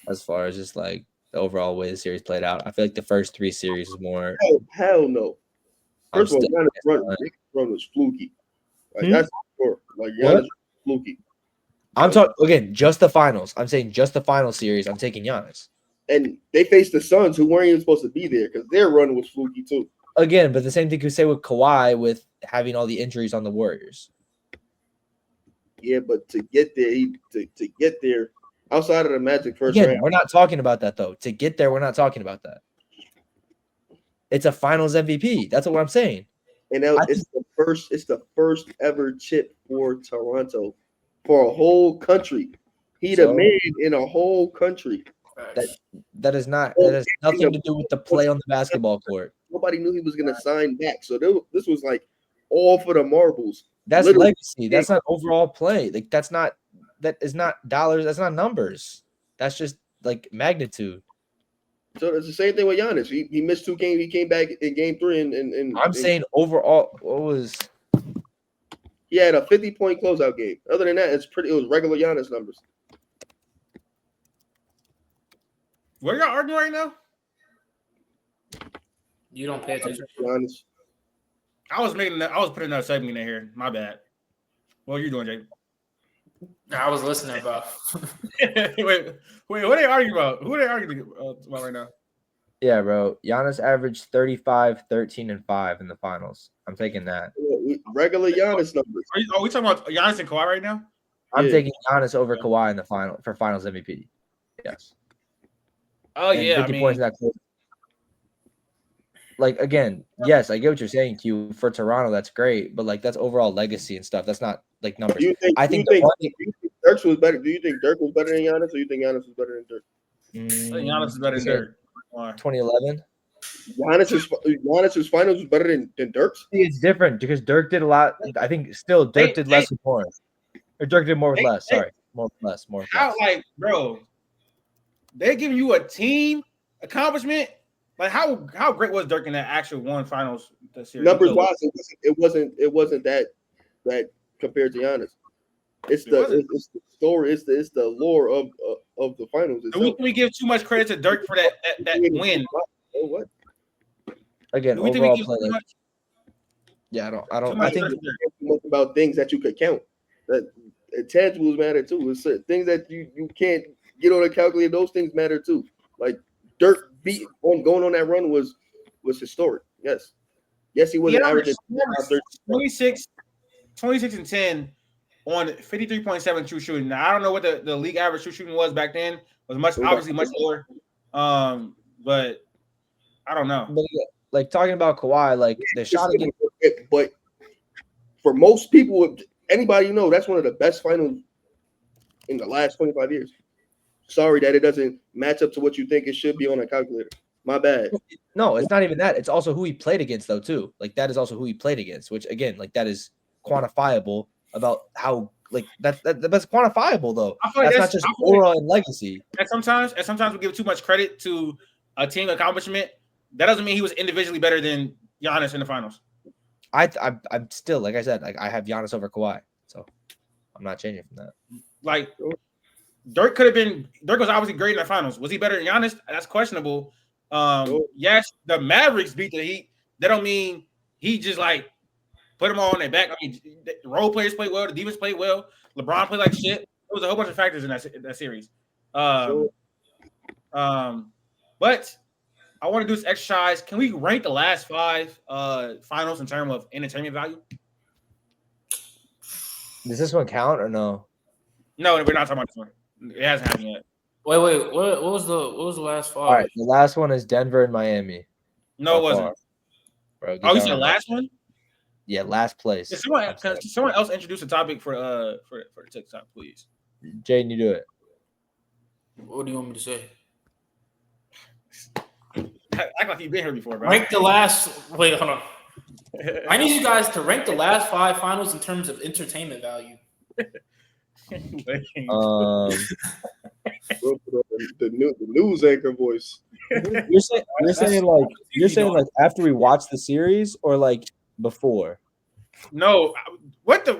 as far as just like the overall way the series played out. I feel like the first three series was more. Hell no. First of all, Giannis' run was fluky. Like that's for sure. Like Giannis was fluky. I'm talking again, just the finals. I'm saying just the final series. I'm taking Giannis. And they faced the Suns, who weren't even supposed to be there because their run was fluky too. Again, but the same thing you say with Kawhi with having all the injuries on the Warriors. Yeah, but to get there, to get there outside of the Magic first Again, round, we're not talking about that though. To get there, we're not talking about that. It's a Finals MVP. That's what I'm saying. And it's the first ever chip for Toronto for a whole country. He the man in a whole country. That has nothing to do with the play on the basketball court. Nobody knew he was going to sign back, so this was like all for the marbles. That's legacy. That's not overall play. Like that is not dollars. That's not numbers. That's just like magnitude. So it's the same thing with Giannis. He missed 2 games. He came back in game 3, and I'm saying overall, he had a 50-point closeout game. Other than that, it was regular Giannis numbers. What are y'all arguing right now? You don't pay attention. Giannis. I was putting another segment in here. My bad. What are you doing, Jake? I was listening about. wait, what are they arguing about? Who are they arguing about right now? Yeah, bro. Giannis averaged 35, 13, and 5 in the finals. I'm taking that. Regular Giannis numbers. Are we talking about Giannis and Kawhi right now? I'm taking Giannis over Kawhi in the final for Finals MVP. Yes. Oh and yeah, 50 points in that close. Like again, yes, I get what you're saying, Q. For Toronto, that's great, but like that's overall legacy and stuff. That's not like numbers. I think Dirk was better. Do you think Dirk was better than Giannis, or do you think Giannis was better than Dirk? I think Giannis is better than Dirk. 2011. Giannis's finals was better than Dirk's. It's different because Dirk did a lot. I think still Dirk did less with more. Or Dirk did more with less. Sorry, more with less. More with less. Like, bro, they're giving you a team accomplishment. Like how great was Dirk in that actual one finals series? Numbers wise, it wasn't that compared to Giannis. It's the story. It's the lore of the finals. Do we give too much credit to Dirk for that win? What? Again, overall play. Yeah, I don't. I think about things that you could count. That intangibles matter too. It's things that you can't get on a calculator. Those things matter too. Like Dirk going on that run was historic. Yes, he was averaging 26 and 10 on 53.7 true shooting. Now I don't know what the league average true shooting was back then. It was obviously much lower. But I don't know. But like talking about Kawhi, like the shot against. But for most people, anybody you know, that's one of the best finals in the last 25 years. Sorry that it doesn't match up to what you think it should be on a calculator. My bad. No, it's not even that. It's also who he played against, though, too. Like that is also who he played against, which again, like that is quantifiable about how like that's quantifiable though. That's not just aura and legacy. And sometimes we give too much credit to a team accomplishment. That doesn't mean he was individually better than Giannis in the finals. I'm still, like I said, like I have Giannis over Kawhi, so I'm not changing from that. Like Dirk was obviously great in the finals. Was he better than Giannis? That's questionable. Yes, the Mavericks beat the Heat. That don't mean he just like put them all on their back. I mean, the role players played well, the defense played well, LeBron played like shit. There was a whole bunch of factors in that series. But I want to do this exercise. Can we rank the last 5 finals in terms of entertainment value? Does this one count or no? No, we're not talking about this one. It hasn't happened yet. Wait. What was the last 5? All right, the last one is Denver and Miami. No, it wasn't. Bro, you said the last one? Yeah, last place. Can someone else introduce a topic for the TikTok, please? Jaden, you do it. What do you want me to say? Act like you've been here before, bro. Rank the last. Wait, hold on. I need you guys to rank the last 5 finals in terms of entertainment value. The news anchor voice. You're saying like after we watch the series or like before? No, what man?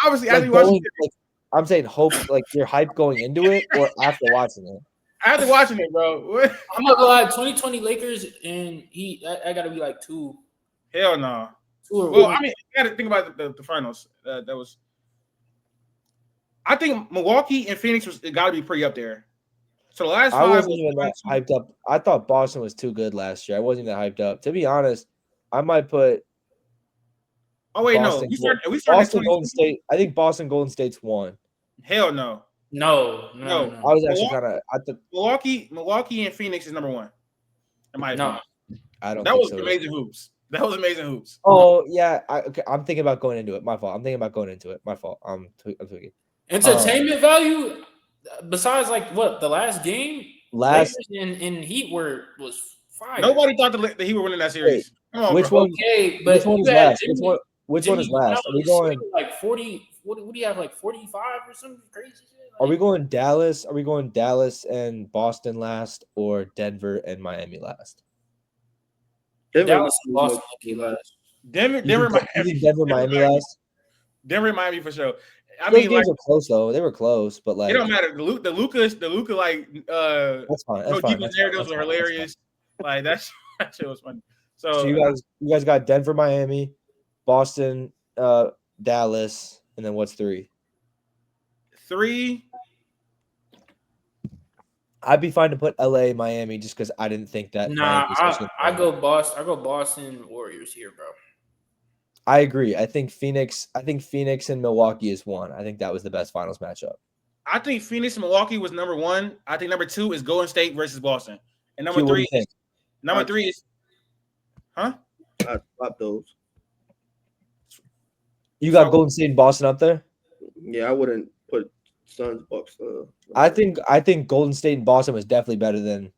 Obviously, Like after you watch it, I'm saying like you're hyped going into it or after watching it. after watching it, bro. What? I'm not gonna lie, 2020 Lakers and Heat. I gotta be like 2. Hell no. 2 or Well, 1. I mean, you got to think about the finals. That was. I think Milwaukee and Phoenix was got to be pretty up there. So the last 5 I wasn't even that hyped up. I thought Boston was too good last year. I wasn't even that hyped up. To be honest, I might put. Oh wait, Boston, no. We started Boston Golden State. I think Boston Golden State's 1. Hell no. No. I was actually kind of. I thought Milwaukee and Phoenix is number 1. In my opinion. I don't. That think was so. amazing hoops. That was amazing hoops. Oh yeah, I'm thinking about going into it. My fault. I'm thinking about going into it. My fault. I'm tweaking. Entertainment value, besides like what the last game, Lakers and Heat was fire. Nobody thought that he would win in that series. Come on, which bro. one? Okay, but Which one is last? Which one is last? Are we going like 40? What do you have, like 45 or something crazy shit? Like, Are we going Dallas? Are we going Dallas and Boston last, or Denver and Miami last? Dallas and Boston last. Denver, Miami last. Denver, Miami for sure. I Those mean, games like, are close though. They were close, but like it don't matter. The Luka, like, that's fine. That's fine. Deep narratives were hilarious. Like that shit was funny. So you guys got Denver, Miami, Boston, Dallas, and then what's 3? 3. I'd be fine to put LA, Miami, just because I didn't think that. Nah, I go Boston. I go Boston Warriors here, bro. I agree. I think Phoenix and Milwaukee is 1. I think that was the best finals matchup. I think Phoenix and Milwaukee was number 1. I think number 2 is Golden State versus Boston, and number 3 is huh? I swap those. You got Golden State and Boston up there? Yeah, I wouldn't put Suns Bucks. I think Golden State and Boston was definitely better than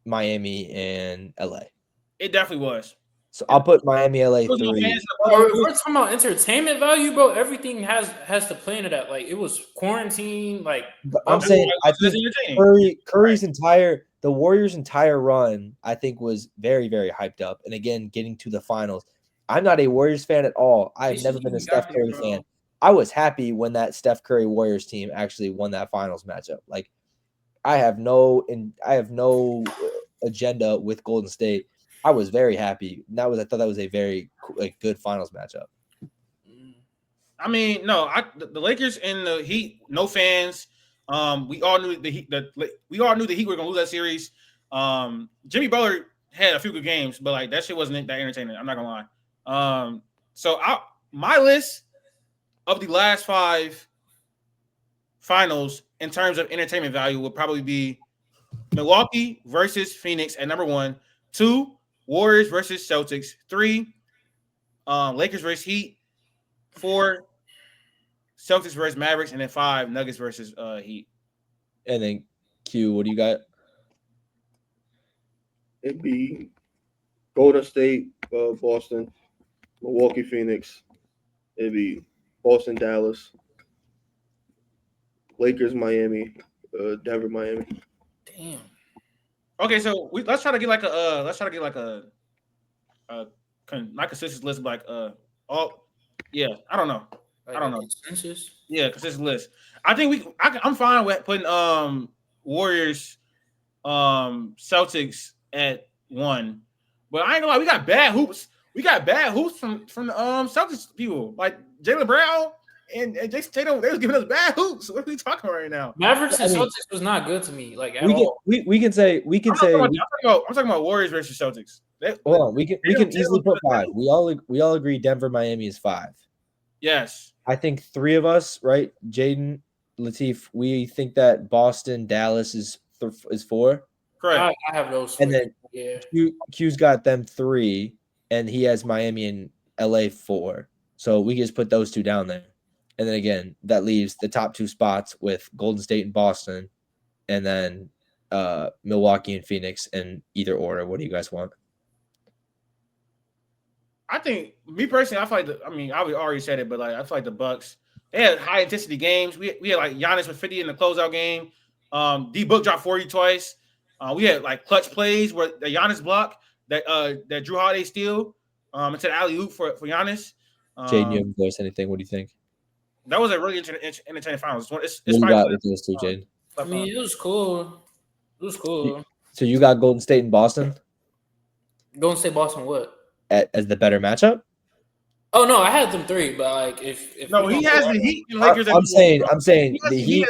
Miami and LA. It definitely was. So I'll put Miami, LA 3. If we're talking about entertainment value, bro, everything has to play into that. Like it was quarantine. Like I'm saying, I think Curry's the Warriors' entire run, I think, was very, very hyped up. And again, getting to the finals. I'm not a Warriors fan at all. I've never been a Steph Curry fan. I was happy when that Steph Curry Warriors team actually won that finals matchup. Like, I have no agenda with Golden State. I was very happy. I thought that was a very good finals matchup. I mean, no, the Lakers and the Heat, no fans. We all knew the Heat were gonna lose that series. Jimmy Butler had a few good games, but like that shit wasn't that entertaining. I'm not gonna lie. So my list of the last 5 finals in terms of entertainment value would probably be Milwaukee versus Phoenix at number 1, 2, Warriors versus Celtics, 3, Lakers versus Heat, 4, Celtics versus Mavericks, and then 5, Nuggets versus Heat. And then Q, what do you got? It'd be Golden State, Boston, Milwaukee, Phoenix. It'd be Boston, Dallas, Lakers, Miami, Denver, Miami. Damn. Okay, so let's try to get like a not consistent list, but like I don't know. Like I don't know. Consensus? Yeah, consistent list. I think I'm fine with putting Warriors, Celtics at 1, but I ain't gonna lie, we got bad hoops. We got bad hoops from the Celtics people, like Jaylen Brown and Jason Tatum. They was giving us bad hoops. What are we talking about right now? Mavericks and Celtics was not good to me, like at all. We can say I'm talking about Warriors versus Celtics. Hold on, we can easily put 5. We all agree Denver, Miami is 5. Yes. I think 3 of us, right? Jaden, Latif, we think that Boston, Dallas is 4. Correct. I have those. And then yeah, Q's got them 3, and he has Miami and LA 4. So we just put those 2 down there. And then again, that leaves the top 2 spots with Golden State and Boston, and then Milwaukee and Phoenix in either order. What do you guys want? I think me personally, I feel like I already said it, but like I feel like the Bucks, they had high intensity games. We had like Giannis with 50 in the closeout game. D Book dropped 40 twice. We had like clutch plays where the Giannis block that Drew Holiday steal into the alley oop for Giannis. Jaden, you haven't voiced anything. What do you think? That was a really entertaining finals. It's What you got with those two, Jaden? I mean, it was cool. It was cool. So you got Golden State and Boston Golden State, Boston, what? as the better matchup? Oh no, I had them 3, but like if no, he has the Heat and Lakers. I'm saying the Heat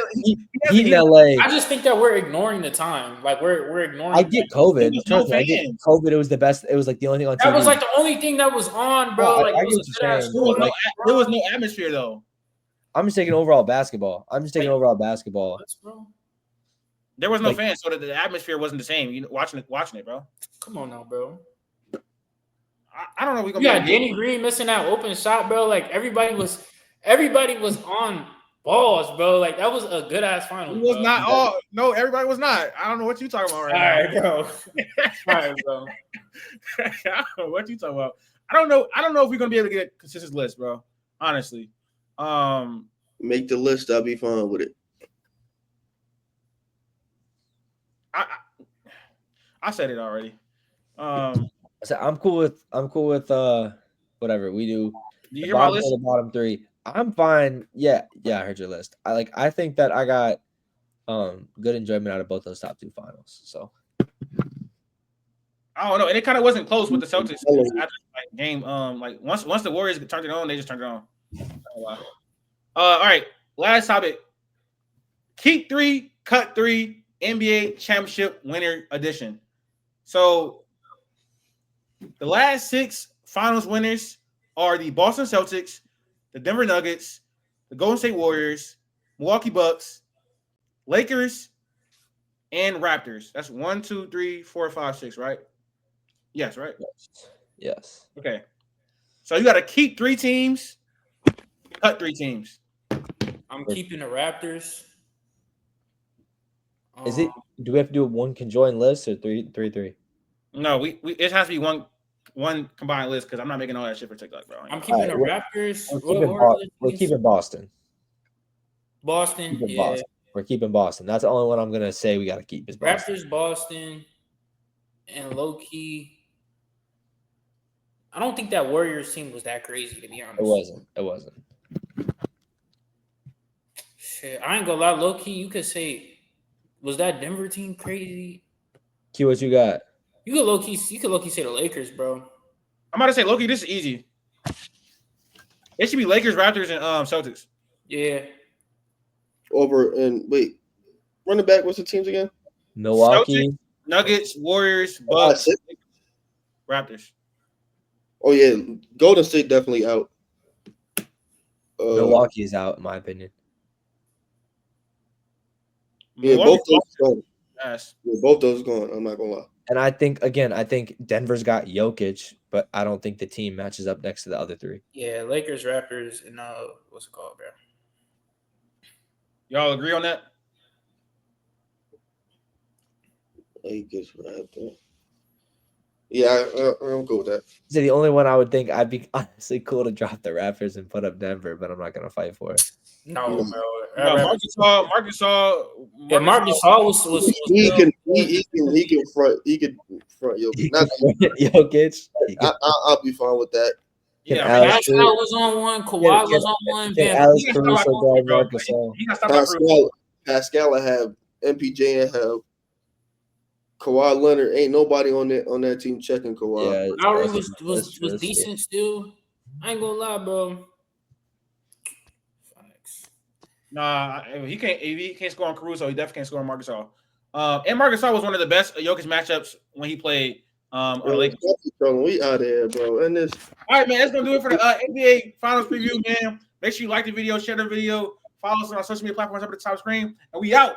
in LA. I just think that we're ignoring the time. Like we're ignoring. I get COVID. Trust me, I get COVID. It was the best. It was like the only thing on TV. That was like the only thing that was on, bro. No, like I get what you're saying. There was no atmosphere though. I'm just taking overall basketball. There was no fans, so the atmosphere wasn't the same. You know, watching it, bro. Come on now, bro. I don't know. We gonna got Danny Green missing that open shot, bro. Like everybody was on balls, bro. Like that was a good ass final. It was not all. No, everybody was not. I don't know what you talking about right now. All right, bro. I don't know what you talking about. I don't know if we're gonna be able to get a consistent list, bro. Honestly. Make the list. I'll be fine with it. I said it already. So I'm cool with whatever we do. Do you hear my list? The bottom 3. I'm fine. Yeah, I heard your list. I think that I got good enjoyment out of both those top 2 finals. So I don't know, and it kind of wasn't close with the Celtics after game. Like once the Warriors turned it on, they just turned it on. Oh, wow. All right, last topic. Keep 3, cut 3, NBA championship winner edition. So the last 6 finals winners are the Boston Celtics, the Denver Nuggets, the Golden State Warriors, Milwaukee Bucks, Lakers, and Raptors. That's 1, 2, 3, 4, 5, 6, right? Yes, right? Yes. Okay. So you got to keep 3 teams, cut 3 teams. I'm keeping the Raptors. Is it? Do we have to do a 1 conjoined list or 3? No, we it has to be one combined list because I'm not making all that shit for TikTok, bro. I'm keeping the Raptors. We're keeping Boston. Boston. We're keeping Boston. That's the only one I'm gonna say we got to keep is Boston. Raptors, Boston, and low key. I don't think that Warriors team was that crazy, to be honest. It wasn't. Shit, I ain't gonna lie. Low key, you could say, was that Denver team crazy? Q, what you got? You could low key say the Lakers, bro. I'm about to say, Loki, this is easy. It should be Lakers, Raptors, and Celtics. Yeah. Wait, running back, what's the teams again? Milwaukee, Celtics, Nuggets, Warriors, Bucks, Raptors. Oh yeah, Golden State definitely out. Milwaukee is out, in my opinion. Yeah, both those gone. Yes. Yeah, both those gone. I'm not gonna lie. And I think Denver's got Jokic, but I don't think the team matches up next to the other 3. Yeah, Lakers, Raptors, and what's it called, bro? Y'all agree on that? Lakers, Raptors. Yeah, I'm cool with that. So the only one I would think I'd be honestly cool to drop the Raptors and put up Denver, but I'm not gonna fight for it. No, bro. No, Marcus Hall was he can front Jokic. I'll be fine with that. Yeah, Pascal was on one. Kawhi was on one. Alex Caruso guard Marcus Hall. Pascal have MPJ and have Kawhi Leonard. Ain't nobody on that team checking Kawhi. Yeah, Lowry was decent still. I ain't gonna lie, bro. Nah, he can't. If he can't score on Caruso, he definitely can't score on Marcus Hall. And Marcus Hall was one of the best Jokic matchups when he played on the Lakers. We out of here, bro. And this. All right, man. That's gonna do it for the NBA Finals preview, man. Make sure you like the video, share the video, follow us on our social media platforms up at the top screen, and we out.